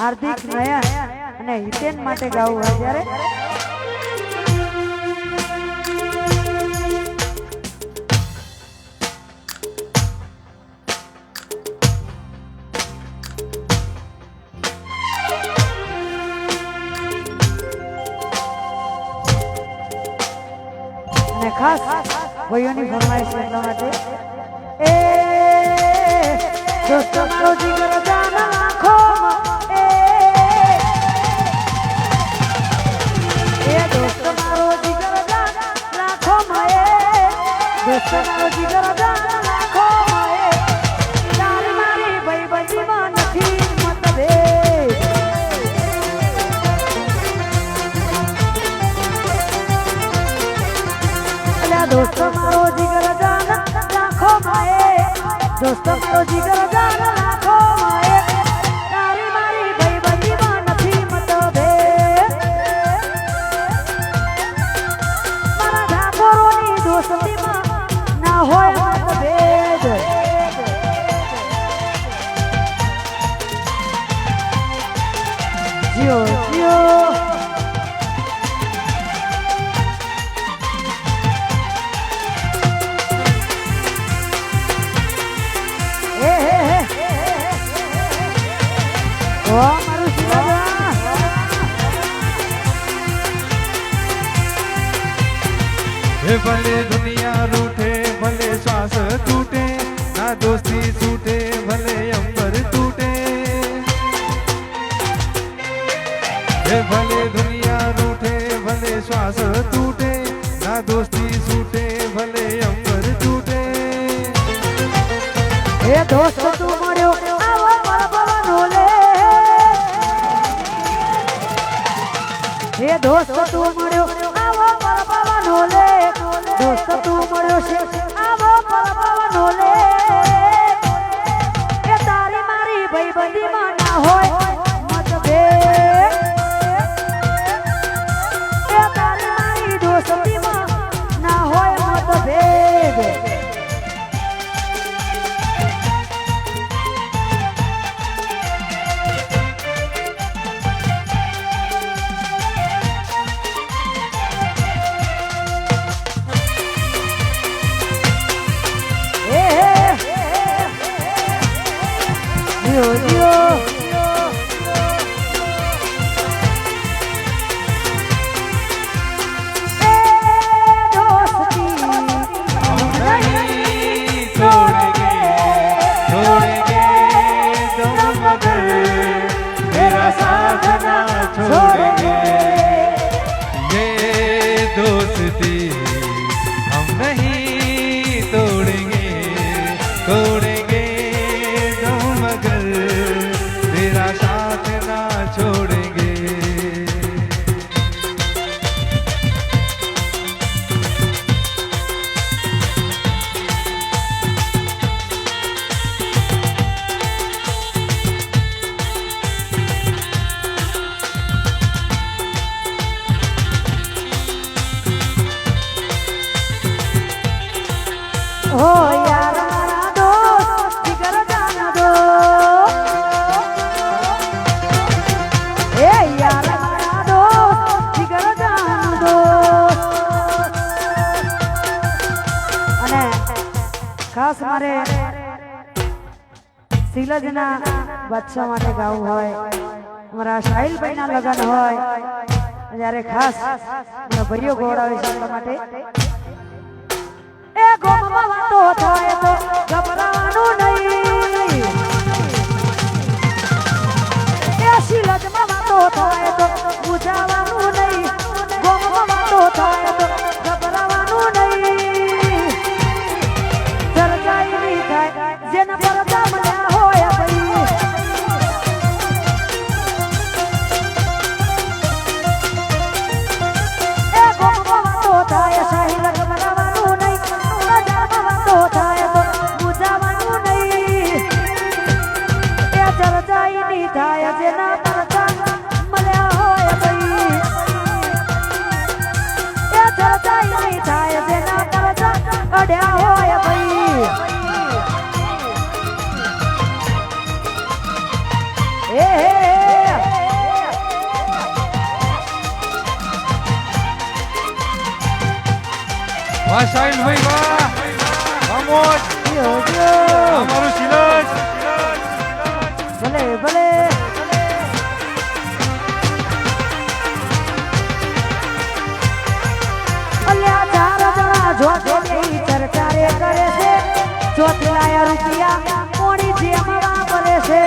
હાર્દિક નયન અને હિતેન માટે ગાવું હોય ત્યારે અને ખાસ ભાઈઓની ફરમાઈશ એટલા માટે એ દોસ્તો મારો જીગર જાન આંખોમાં એ દોસ્તો મારો જીગર જાન આંખોમાં દોસ્તો મારો જીગર જાન આંખોમાં તારી મારી ભાઈબંધીમાં નથી મતભેદ दोस्तों मारो जिगर जान लाखों माए दोस्तों मारो जिगर जान लाखों माए तारी मारी भाईबंधी में नहीं मतभेद मारा ठाकोरोनी दोस्ती में ना होय मतभेद जियो जियो भले दुनिया रूठे भले श्वास टूटे ना दोस्ती छूटे भले अंबर टूटे भले दुनिया रूठे भले श्वास टूटे ना दोस्ती छूटे भले अंबर टूटे ए दोस्त तू मर्यो आवा परपवनो ले ए दोस्त तू मर्यो आवा परपवनो ले दोस्त तू मर्यो छे आवा परपवनो ले ए तारी मारी भाईबंधी में ना होय मतभेद ए तारी मारी दोस्ती में ना होय मतभेद Dio, Dio. हो यार मारा दोस्त जिगर जान दो ए यार मारा दोस्त जिगर जान दो અને ખાસ મારે શીલજના બચ્ચા માટે ગાવું હોય અમારા સાહિલભાઈના લગન હોય જ્યારે ખાસ ભાઈઓ ગોળાવે છે એટલા માટે ए गोमवा वातो थाए तो घबरानो नहीं ए शिलजमा वातो थाए तो बुझावानो नहीं गोमवा वातो थाए तो घबरावानो नहीं सरकाई नहीं थाए जेना पर दामल्या होया भाई ए गोमवा वातो थाए साहिल घबरावानो नहीं થાય જેના પરતા મળ્યા હોય ભાઈ વાહ સાહિલભાઈ વાહ અમોજ જીઓ જીઓ અમારું શિલજ ભલે ભલે અલ્યા ચાર જણા જોતે લઈ ચર્ચા રે કરે છે ચોથલાયા રૂપિયા કોણી જેમ વાપરે છે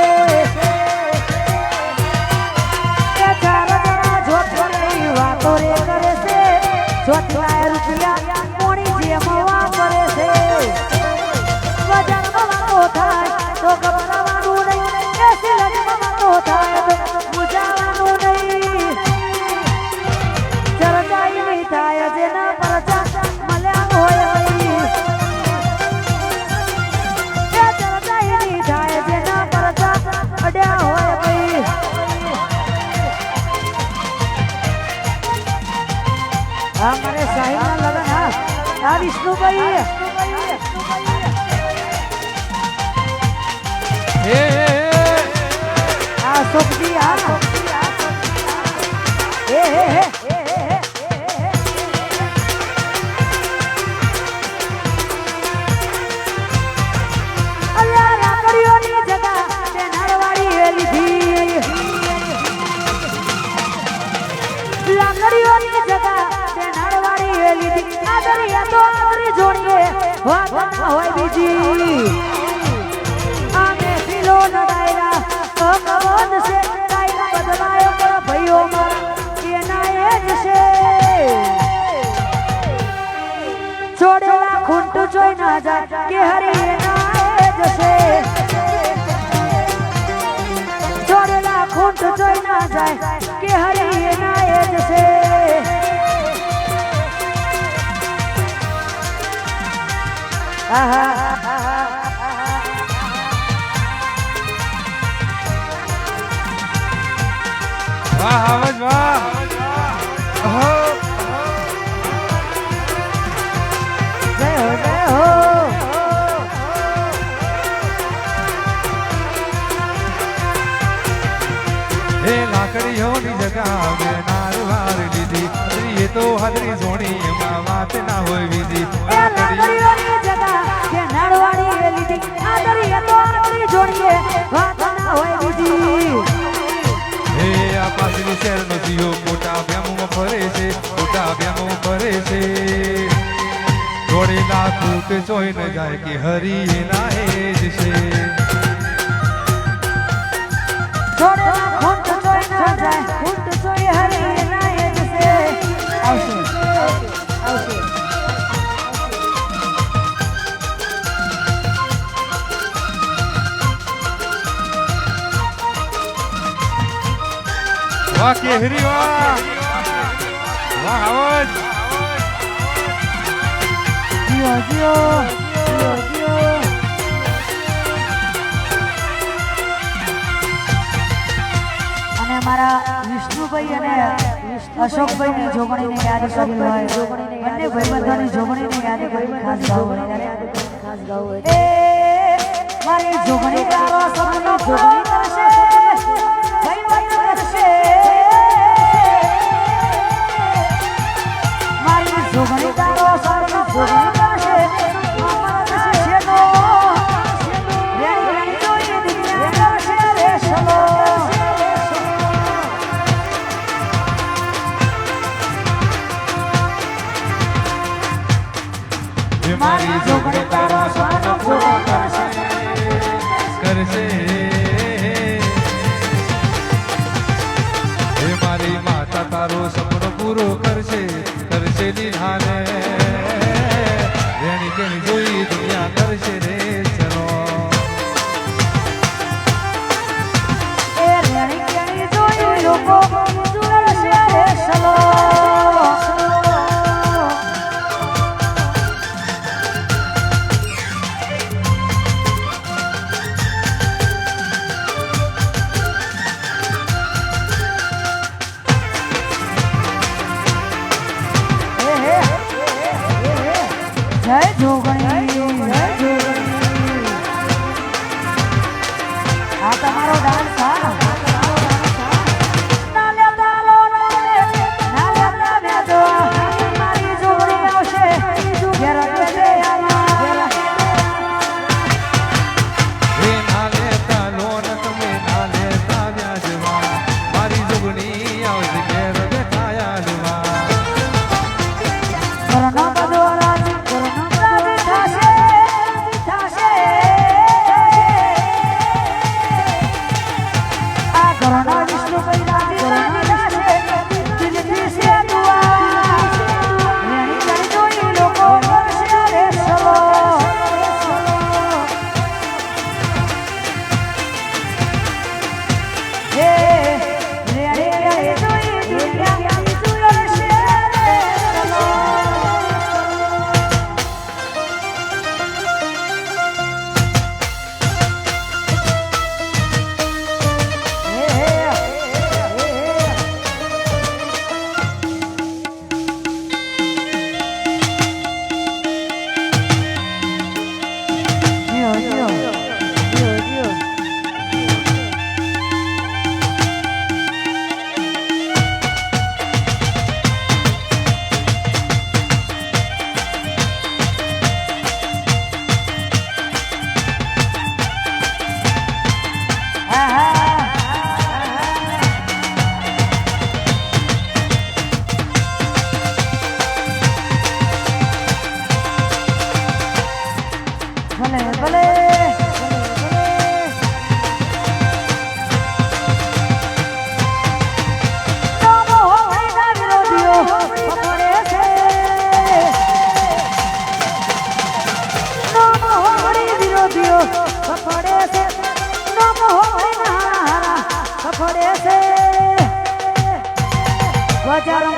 એ ચાર જણા જોતે લઈ વાતો રે કરે છે ચોથલાયા રૂપિયા કોણી જેમ વાપરે છે બજારમાં વાતો થાય તો ગભરાવાનું નહીં એ સિલજમાં વાતો થાય તો મૂંઝાવાનું નહીં ચર્ચાઈ નહીં થાય જેના પરચા મળ્યા હોય નહીં એ ચર્ચાઈ નહીં થાય જેના પરચા અડ્યા હોય ભાઈ હા મારે સાહિલના લગન હા વિષ્ણુભાઈ હે આ સુખજી હા હે હે હે અલ્યા લાકડીઓની જગા તે નાળવાડી લીધી લાકડીઓની જગા તે નાળવાડી લીધી આ દરિયા તો આંગળી જોડીએ વાત ના હોય બીજી આમે ફીલો નડાયરા ભગવાન છે કાયદા બદલાયો તો ભાઈઓ મારા એના એ જ છે છોડેલા ખૂંટ જોઈ ના જાય કે હરી એના એ જ છે છોડેલા ખૂંટ જોઈ ના જાય કે હરી એના એ જ છે આહા વાહ આવજ વાહ ઓહો જય હો જય હો હે લાકડીઓની જગા બે નારવાર લીધી એ તો હાજરી જોણી એમાં વાત ના હોય વિધિ એ લાકડીઓની જગા કે નાળવાડી લીધી આ દરિયા તો આંગળી જોડીએ વાત ના હોય બીજી હે આ પાછલી શહેરનો જીઓ મોટા બ્યામોમાં ફરે છે મોટા બ્યામો ફરે છે જોડેલા કૂટ જોઈ ન જાય કે હરી એના એ જ છે છોડેલા ખૂંટ જોઈ ના જાય ખૂંટ જોઈ હરી એના એ જ છે આવશે આવશે વાહ કેહરી વાહ વાહ આવજ જીઓ જીઓ જીઓ જીઓ અને મારા વિષ્ણુભાઈ અને અશોકભાઈની જોગણીને યાદ કરી હોય બંને ભાઈબંધોની જોગણીને યાદ કરી ખાસ ગાવું એ મારી જોગણી તારો સપનો જોગણી કરશે ભાઈબંધ કરશે મારી જોગણી તારો સપનો જોગણી કરશે અમારા શિષ્યનો રેણી જોઈ દુનિયા કરશે રેશમો મારી જોગણી તારો સપનો પૂરો કરશે હે મારી માતા તારો સપનો પૂરો કરશે લીધાને રેણી કેણી જોઈ દુનિયા કરશે રે ચલો એ રેણી કેણી જોઈ લોકો કરશે રે ચલો જય જોગણી જય જોગણી આ તમારો ડાન્સ હા ના લેતા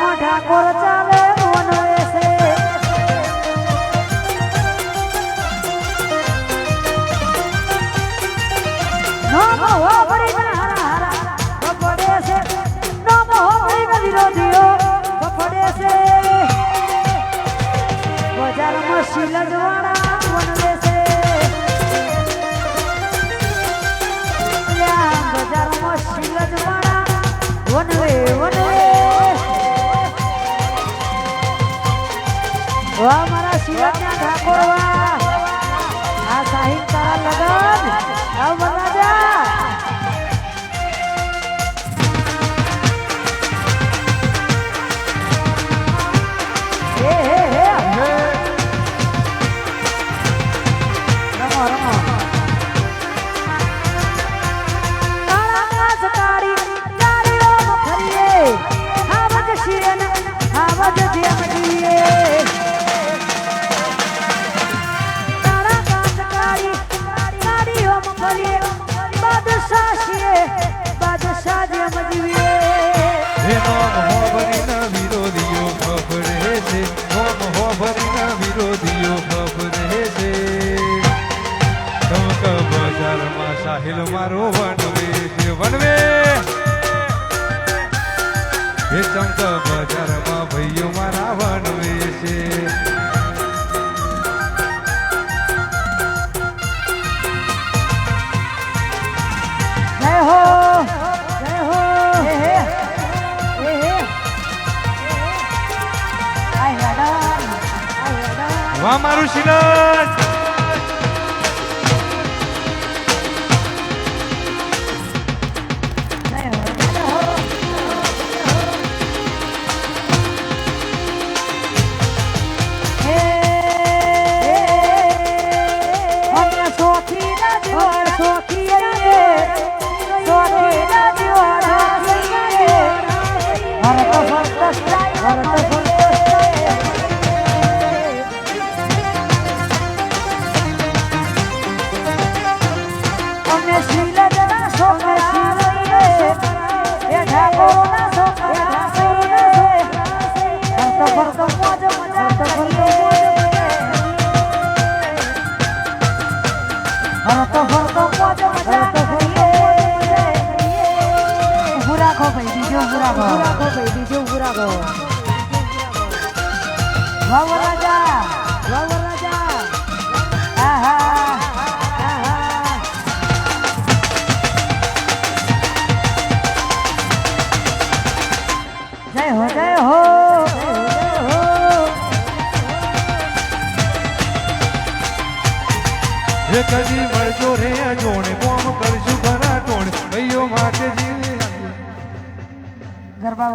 બજારમાં ઠાકોર ચાલે વનવે છે નામ હો ભરીને હારા હારા કપડે છે નામ હો ભરીને વિરોધીઓ કપડે છે બજારમાં શીલજવાળા વનવે છે બજારમાં શીલજવાળા વનવે વનવે વાહ મારા શિવજના ઠાકોર વાહ આ સાહિત્ય તારા લગન આવ મનાજા હે હે હે રમો રમો કાળા કાચ કાળી ચારીઓમાં ફરીએ આવજ શિયન આવજ જેમ જીએ સાહિલ મારો વનવે છે વનવે એ ચમક બજારમાં ભાઈઓ મારા વનવે છે જય હો હે હે હે હે આય હેડા વાહ મારું શિલજ જય હો જય હો એ કદી મળજો રે જોણે કોમ કરશું ખરા ટોણે ભાઈઓ માટે જીવે ગરબા